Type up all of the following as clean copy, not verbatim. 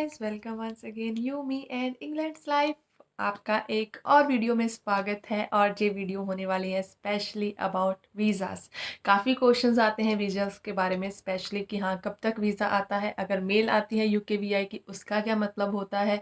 Guys, welcome once again you me and England's life. आपका एक और वीडियो में स्वागत है और ये वीडियो होने वाली है स्पेशली अबाउट वीज़ास। काफ़ी क्वेश्चंस आते हैं वीज़ास के बारे में, स्पेशली कि हाँ कब तक वीज़ा आता है, अगर मेल आती है यूके वीआई की उसका क्या मतलब होता है,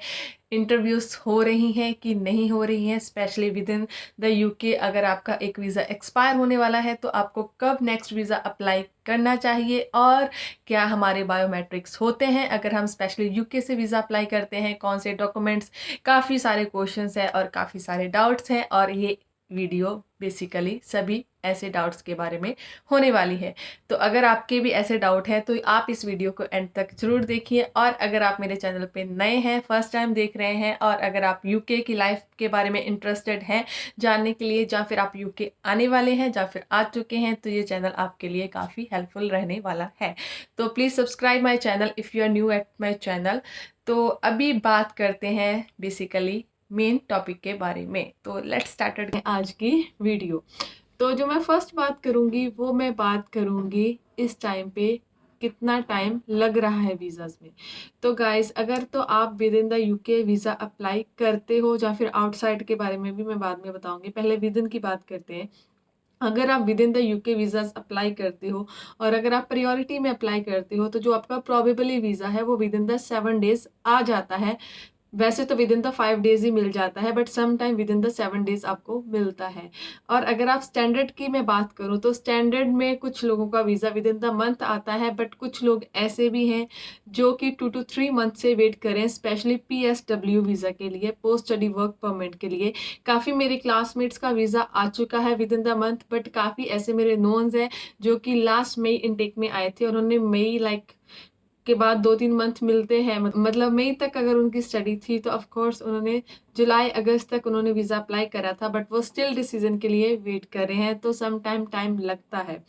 इंटरव्यूज़ हो रही हैं कि नहीं हो रही हैं, specially with in the UK. अगर आपका एक वीज़ा एक्सपायर होने वाला है तो आपको कब नेक्स्ट वीज़ा अप्लाई करना चाहिए, और क्या हमारे बायोमेट्रिक्स होते हैं अगर हम स्पेशली यूके से वीज़ा अप्लाई करते हैं, कौन से डॉक्यूमेंट्स। काफ़ी सारे क्वेश्चंस हैं और काफ़ी सारे डाउट्स हैं, और ये वीडियो बेसिकली सभी ऐसे डाउट्स के बारे में होने वाली है। तो अगर आपके भी ऐसे डाउट हैं तो आप इस वीडियो को एंड तक जरूर देखिए। और अगर आप मेरे चैनल पे नए हैं, फर्स्ट टाइम देख रहे हैं, और अगर आप यूके की लाइफ के बारे में इंटरेस्टेड हैं जानने के लिए, या फिर आप यूके आने वाले हैं या फिर आ चुके हैं, तो ये चैनल आपके लिए काफ़ी हेल्पफुल रहने वाला है। तो please subscribe my channel if you are new at my channel. तो अभी बात करते हैं बेसिकली मेन टॉपिक के बारे में। तो लेट्स स्टार्टेड आज की वीडियो। तो जो मैं फर्स्ट बात करूंगी वो मैं बात करूंगी इस टाइम पे कितना टाइम लग रहा है वीज़ाज में। तो गाइस, अगर तो आप with in the UK visa apply करते हो या फिर आउटसाइड के बारे में भी मैं बाद में बताऊंगी, पहले विद इन की बात करते हैं। अगर आप with in the UK visas apply करते हो और अगर आप प्रायोरिटी में अप्लाई करते हो तो जो आपका प्रोबेबली वीज़ा है वो विद इन द 7 डेज आ जाता है। वैसे तो विद इन द 5 डेज ही मिल जाता है, but some time within the 7 days आपको मिलता है। और अगर आप स्टैंडर्ड की मैं बात करूँ तो स्टैंडर्ड में कुछ लोगों का visa with in the month आता है, बट कुछ लोग ऐसे भी हैं जो कि 2 to 3 मंथ से वेट करें, स्पेशली PSW वीज़ा के लिए, पोस्ट स्टडी वर्क परमिट के लिए। काफ़ी मेरे क्लासमेट्स का वीज़ा आ चुका है with in the month, but काफ़ी ऐसे मेरे नोन्स हैं जो कि लास्ट मई इनटेक में आए थे और उन्होंने मई के बाद 2-3 मंथ मिलते हैं, मतलब मई तक अगर उनकी स्टडी थी तो ऑफ कोर्स उन्होंने जुलाई अगस्त तक उन्होंने वीज़ा अप्लाई करा था, बट वो स्टिल डिसीजन के लिए वेट कर रहे हैं, तो सम टाइम लगता है।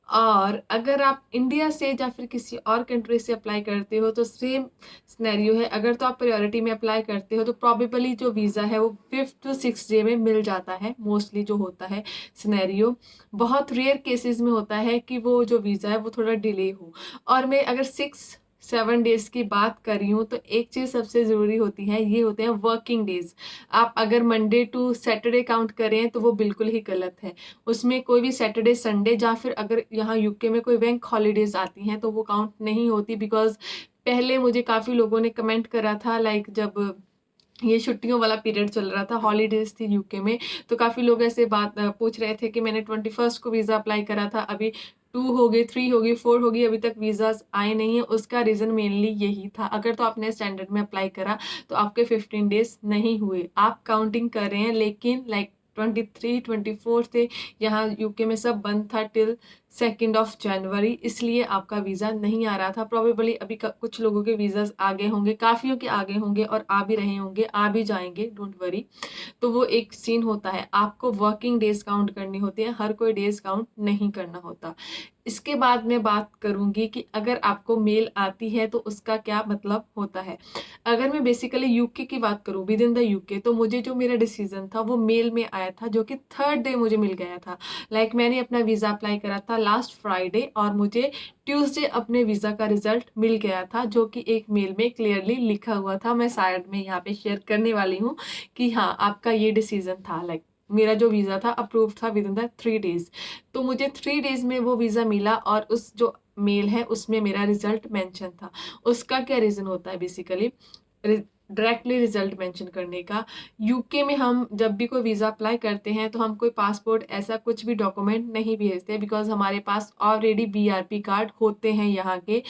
और अगर आप इंडिया से या फिर किसी और कंट्री से अप्लाई करते हो तो सेम सिनेरियो है। अगर तो आप प्रायोरिटी में अप्लाई करते हो तो प्रॉबेबली जो वीज़ा है वो 5 to 6 डे में मिल जाता है, मोस्टली जो होता है सिनेरियो। बहुत रेयर केसेस में होता है कि वो जो वीज़ा है वो थोड़ा डिले हो। और मैं अगर 6-7 डेज की बात कर रही हूँ तो एक चीज़ सबसे ज़रूरी होती है, ये होते हैं वर्किंग डेज। आप अगर मंडे टू सैटरडे काउंट करें तो वो बिल्कुल ही गलत है। उसमें कोई भी सैटरडे संडे या फिर अगर यहाँ यूके में कोई बैंक हॉलीडेज आती हैं तो वो काउंट नहीं होती। बिकॉज पहले मुझे काफ़ी लोगों ने कमेंट करा था, लाइक जब ये छुट्टियों वाला पीरियड चल रहा था, हॉलीडेज थी यूके में, तो काफ़ी लोग ऐसे बात पूछ रहे थे कि मैंने 21st को वीज़ा अप्लाई करा था, अभी 2 हो गई, 3 हो गई, 4 हो गई, अभी तक वीज़ाज आए नहीं है। उसका रीज़न मेनली यही था। अगर तो आपने स्टैंडर्ड में अप्लाई करा तो आपके 15 डेज नहीं हुए, आप काउंटिंग कर रहे हैं, लेकिन 23-24 से यहाँ यूके में सब बंद था टिल 2 जनवरी, इसलिए आपका वीज़ा नहीं आ रहा था। प्रॉबेबली अभी कुछ लोगों के वीज़ाज आगे होंगे, काफ़ियों के आगे होंगे, और आ भी रहे होंगे, आ भी जाएंगे, डोंट वरी। तो वो एक सीन होता है, आपको वर्किंग डेज काउंट करनी होती है, हर कोई डेज काउंट नहीं करना होता। इसके बाद मैं बात करूंगी कि अगर आपको मेल आती है तो उसका क्या मतलब होता है। अगर मैं बेसिकली यूके की बात करूं, विद इन द यूके, तो मुझे जो मेरा डिसीजन था वो मेल में आया था, जो कि 3rd डे मुझे मिल गया था। मैंने अपना वीज़ा अप्लाई करा था लास्ट फ्राइडे और मुझे ट्यूसडे अपने वीज़ा का रिजल्ट मिल गया था, जो कि एक मेल में क्लियरली लिखा हुआ था। मैं साइड में यहाँ पे शेयर करने वाली हूँ कि हाँ आपका ये डिसीजन था, मेरा जो वीज़ा था अप्रूव था विद इन द 3 डेज। तो मुझे 3 डेज में वो वीज़ा मिला, और उस जो मेल है उसमें मेरा रिजल्ट मेंशन था। उसका क्या रीज़न होता है बेसिकली, डायरेक्टली रिजल्ट मेंशन करने का। यूके में हम जब भी कोई वीज़ा अप्लाई करते हैं तो हम कोई पासपोर्ट ऐसा कुछ भी डॉक्यूमेंट नहीं भेजते, बिकॉज हमारे पास ऑलरेडी BRP कार्ड होते हैं यहाँ के।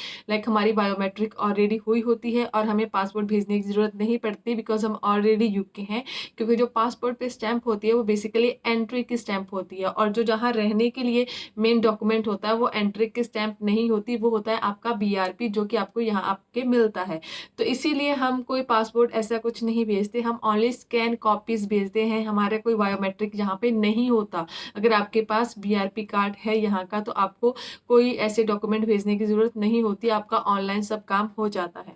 हमारी बायोमेट्रिक ऑलरेडी हुई होती है और हमें पासपोर्ट भेजने की ज़रूरत नहीं पड़ती, बिकॉज हम ऑलरेडी यूके हैं। क्योंकि जो पासपोर्ट पे स्टैंप होती है वो बेसिकली एंट्री की स्टैंप होती है, और जो जहाँ रहने के लिए मेन डॉक्यूमेंट होता है वो एंट्री की स्टैंप नहीं होती, वो होता है आपका BRP, जो कि आपको यहाँ आपके मिलता है। तो इसीलिए हम कोई पासपोर्ट ऐसा कुछ नहीं भेजते, हम ओनली स्कैन कॉपीज भेजते हैं। हमारा कोई बायोमेट्रिक यहाँ पे नहीं होता। अगर आपके पास BRP कार्ड है यहाँ का तो आपको कोई ऐसे डॉक्यूमेंट भेजने की जरूरत नहीं होती, आपका ऑनलाइन सब काम हो जाता है।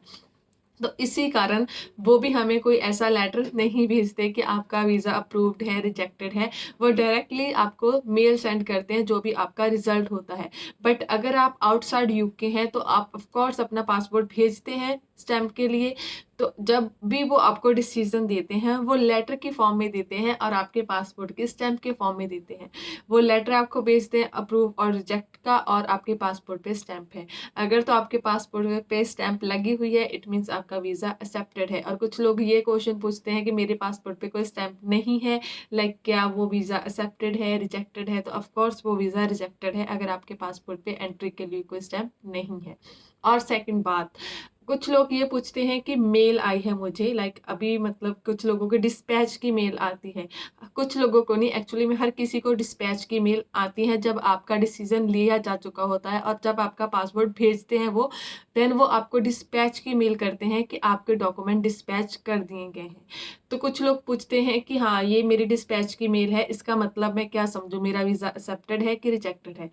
तो इसी कारण वो भी हमें कोई ऐसा लेटर नहीं भेजते कि आपका वीज़ा अप्रूव्ड है, रिजेक्टेड है। वो डायरेक्टली आपको मेल सेंड करते हैं जो भी आपका रिजल्ट होता है। बट अगर आप आउटसाइड यूके हैं तो आप ऑफ कोर्स अपना पासपोर्ट भेजते हैं स्टैम्प के लिए। तो जब भी वो आपको डिसीज़न देते हैं, वो लेटर की फॉर्म में देते हैं और आपके पासपोर्ट के स्टैम्प के फॉर्म में देते हैं। वो लेटर आपको भेजते हैं अप्रूव और रिजेक्ट का, और आपके पासपोर्ट पे स्टैम्प है। अगर तो आपके पासपोर्ट पे स्टैम्प लगी हुई है, इट मीन्स आपका वीज़ा एक्सेप्टेड है। और कुछ लोग ये क्वेश्चन पूछते हैं कि मेरे पासपोर्ट पे कोई स्टैम्प नहीं है, लाइक क्या वो वीज़ा एक्सेप्टेड है, रिजेक्टेड है? तो ऑफ कोर्स वो वीज़ा रिजेक्टेड है अगर आपके पासपोर्ट पे एंट्री के लिए कोई स्टैम्प नहीं है। और सेकंड बात, कुछ लोग ये पूछते हैं कि मेल आई है मुझे, लाइक अभी मतलब कुछ लोगों को डिस्पैच की मेल आती है, कुछ लोगों को नहीं, एक्चुअली में हर किसी को डिस्पैच की मेल आती है जब आपका डिसीजन लिया जा चुका होता है और जब आपका पासपोर्ट भेजते हैं वो, देन वो आपको डिस्पैच की मेल करते हैं कि आपके डॉक्यूमेंट डिस्पैच कर दिए गए हैं। तो कुछ लोग पूछते हैं कि हाँ, ये मेरी डिस्पैच की मेल है, इसका मतलब मैं क्या समझूं, मेरा वीज़ा एक्सेप्टेड है कि रिजेक्टेड है?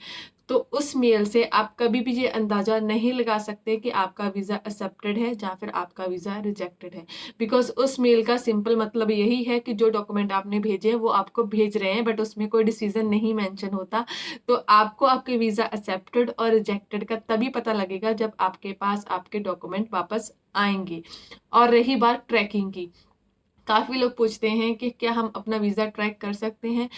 तो उस मेल से आप कभी भी ये अंदाज़ा नहीं लगा सकते कि आपका वीज़ा एक्सेप्टेड है या फिर आपका वीज़ा रिजेक्टेड है। बिकॉज़ उस मेल का सिंपल मतलब यही है कि जो डॉक्यूमेंट आपने भेजे हैं वो आपको भेज रहे हैं, बट उसमें कोई डिसीज़न नहीं मेंशन होता। तो आपको आपके वीज़ा एक्सेप्टेड और रिजेक्टेड का तभी पता लगेगा जब आपके पास आपके डॉक्यूमेंट वापस आएँगे। और रही बात ट्रैकिंग की, काफ़ी लोग पूछते हैं कि क्या हम अपना वीज़ा ट्रैक कर सकते हैं?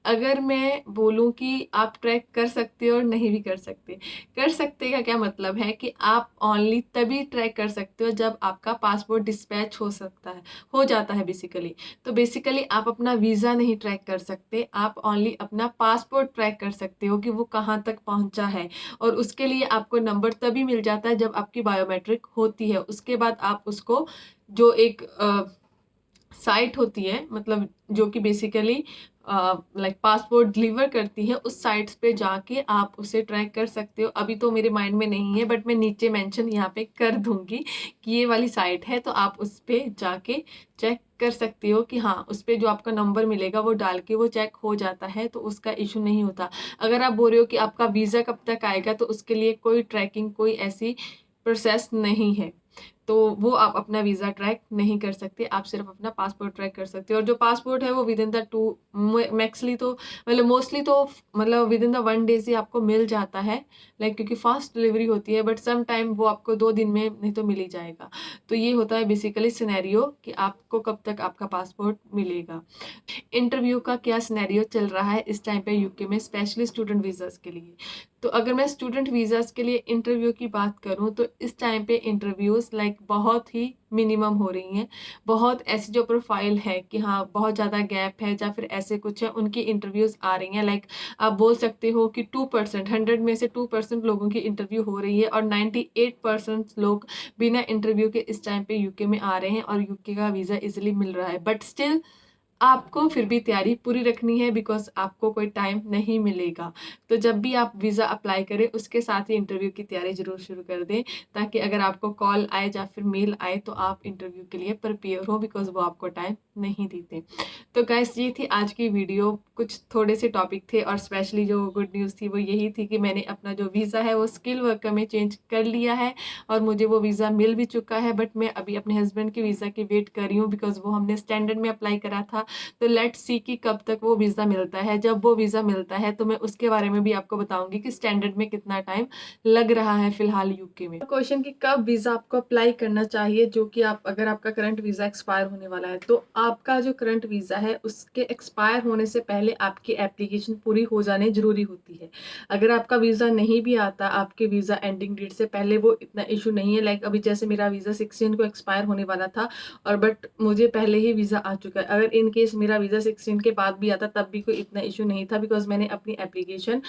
अगर मैं बोलूँ कि आप ट्रैक कर सकते हो और नहीं भी कर सकते। कर सकते का क्या मतलब है कि आप ओनली तभी ट्रैक कर सकते हो जब आपका पासपोर्ट डिस्पैच हो जाता है बेसिकली। तो बेसिकली आप अपना वीज़ा नहीं ट्रैक कर सकते, आप ओनली अपना पासपोर्ट ट्रैक कर सकते हो कि वो कहाँ तक पहुँचा है। और उसके लिए आपको नंबर तभी मिल जाता है जब आपकी बायोमेट्रिक होती है। उसके बाद आप उसको जो एक साइट होती है, मतलब जो कि बेसिकली लाइक पासपोर्ट डिलीवर करती है, उस साइट्स पे जाके आप उसे ट्रैक कर सकते हो। अभी तो मेरे माइंड में नहीं है, बट मैं नीचे मेंशन यहाँ पे कर दूंगी कि ये वाली साइट है, तो आप उस पे जाके चेक कर सकते हो कि हाँ, उस पे जो आपका नंबर मिलेगा वो डाल के वो चेक हो जाता है, तो उसका इशू नहीं होता। अगर आप बोल रहे हो कि आपका वीज़ा कब तक आएगा, तो उसके लिए कोई ट्रैकिंग, कोई ऐसी प्रोसेस नहीं है। तो वो आप अपना वीज़ा ट्रैक नहीं कर सकते, आप सिर्फ अपना पासपोर्ट ट्रैक कर सकते हो। और जो पासपोर्ट है वो विद इन द 2 मैक्सली तो मतलब मोस्टली तो मतलब विद इन द 1 डेज़ ही आपको मिल जाता है, लाइक क्योंकि फास्ट डिलीवरी होती है, बट सम टाइम वो आपको 2 दिन में नहीं तो मिल ही जाएगा। तो ये होता है बेसिकली सिनेरियो कि आपको कब तक आपका पासपोर्ट मिलेगा। इंटरव्यू का क्या सिनेरियो चल रहा है इस टाइम पे यूके में, स्पेशली स्टूडेंट वीज़ाज़ के लिए। तो अगर मैं स्टूडेंट वीज़ाज़ के लिए इंटरव्यू की बात करूँ, तो इस टाइम पे इंटरव्यूज़ लाइक बहुत ही मिनिमम हो रही हैं। बहुत ऐसी जो प्रोफाइल है कि हाँ, बहुत ज़्यादा गैप है या फिर ऐसे कुछ है, उनकी इंटरव्यूज़ आ रही हैं। लाइक आप बोल सकते हो कि 2%, 100 में से 2% लोगों की इंटरव्यू हो रही है और 98% लोग बिना इंटरव्यू के इस टाइम पे यूके में आ रहे हैं और यूके का वीज़ा ईज़िली मिल रहा है। बट स्टिल आपको फिर भी तैयारी पूरी रखनी है, बिकॉज़ आपको कोई टाइम नहीं मिलेगा। तो जब भी आप वीज़ा अप्लाई करें, उसके साथ ही इंटरव्यू की तैयारी ज़रूर शुरू कर दें, ताकि अगर आपको कॉल आए या फिर मेल आए तो आप इंटरव्यू के लिए प्रिपेयर हो, बिकॉज़ वो आपको टाइम नहीं देते। तो गाइस, ये थी आज की वीडियो। कुछ थोड़े से टॉपिक थे और स्पेशली जो गुड न्यूज़ थी वो यही थी कि मैंने अपना जो वीज़ा है वो स्किल वर्कर में चेंज कर लिया है और मुझे वो वीज़ा मिल भी चुका है। बट मैं अभी अपने हस्बैंड के वीज़ा की वेट कर रही हूँ, बिकॉज़ वो हमने स्टैंडर्ड में अप्लाई करा था। तो लेट्स सी कि कब तक वो वीज़ा मिलता है। जब वो वीज़ा मिलता है तो मैं उसके बारे में भी आपको बताऊँगी कि स्टैंडर्ड में कितना टाइम लग रहा है फ़िलहाल यूके में। क्वेश्चन कि कब वीज़ा आपको अप्लाई करना चाहिए, जो कि आप अगर आपका करंट वीज़ा एक्सपायर होने वाला है, तो आपका जो करंट वीज़ा है उसके एक्सपायर होने से पहले आपकी एप्लीकेशन पूरी हो जानी ज़रूरी होती है। अगर आपका वीज़ा नहीं भी आता आपके वीज़ा एंडिंग डेट से पहले, वो इतना इश्यू नहीं है। लाइक अभी जैसे मेरा वीज़ा 16 को एक्सपायर होने वाला था और बट मुझे पहले ही वीज़ा आ चुका है। अगर इन केस मेरा वीज़ा 16 के बाद भी आता तब भी कोई इतना इश्यू नहीं था, बिकॉज़ मैंने अपनी एप्लीकेशन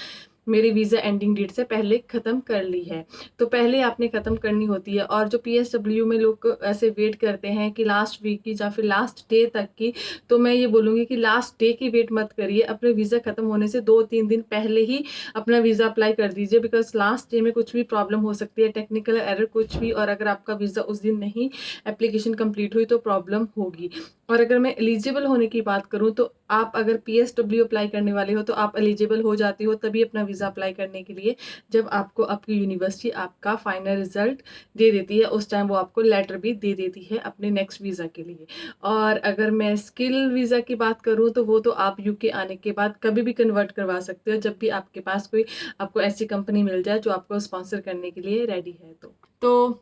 मेरी वीज़ा एंडिंग डेट से पहले ख़त्म कर ली है। तो पहले आपने ख़त्म करनी होती है। और जो पीएसडब्ल्यू में लोग ऐसे वेट करते हैं कि लास्ट वीक की या फिर लास्ट डे तक की, तो मैं ये बोलूँगी कि लास्ट डे की वेट मत करिए। अपने वीज़ा ख़त्म होने से 2-3 दिन पहले ही अपना वीज़ा अप्लाई कर दीजिए, बिकॉज़ लास्ट डे में कुछ भी प्रॉब्लम हो सकती है, टेक्निकल एरर कुछ भी, और अगर आपका वीज़ा उस दिन नहीं एप्लीकेशन कंप्लीट हुई तो प्रॉब्लम होगी। और अगर मैं एलिजिबल होने की बात करूँ, तो आप अगर पीएसडब्ल्यू अप्लाई करने वाले हो तो आप एलिजिबल हो जाते हो तभी अपना वीज़ा अप्लाई करने के लिए, जब आपको आपकी यूनिवर्सिटी आपका फाइनल रिजल्ट दे देती है। उस टाइम वो आपको लेटर भी दे देती है अपने नेक्स्ट वीज़ा के लिए। और अगर मैं स्किल वीज़ा की बात करूँ, तो वो तो आप यूके आने के बाद कभी भी कन्वर्ट करवा सकते हो, जब भी आपके पास कोई आपको ऐसी कंपनी मिल जाए जो आपको स्पॉन्सर करने के लिए रेडी है। तो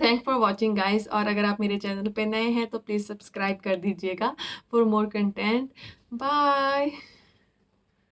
थैंक फॉर वॉचिंग गाइस, और अगर आप मेरे चैनल पे नए हैं तो प्लीज़ सब्सक्राइब कर दीजिएगा फॉर मोर कंटेंट। बाय।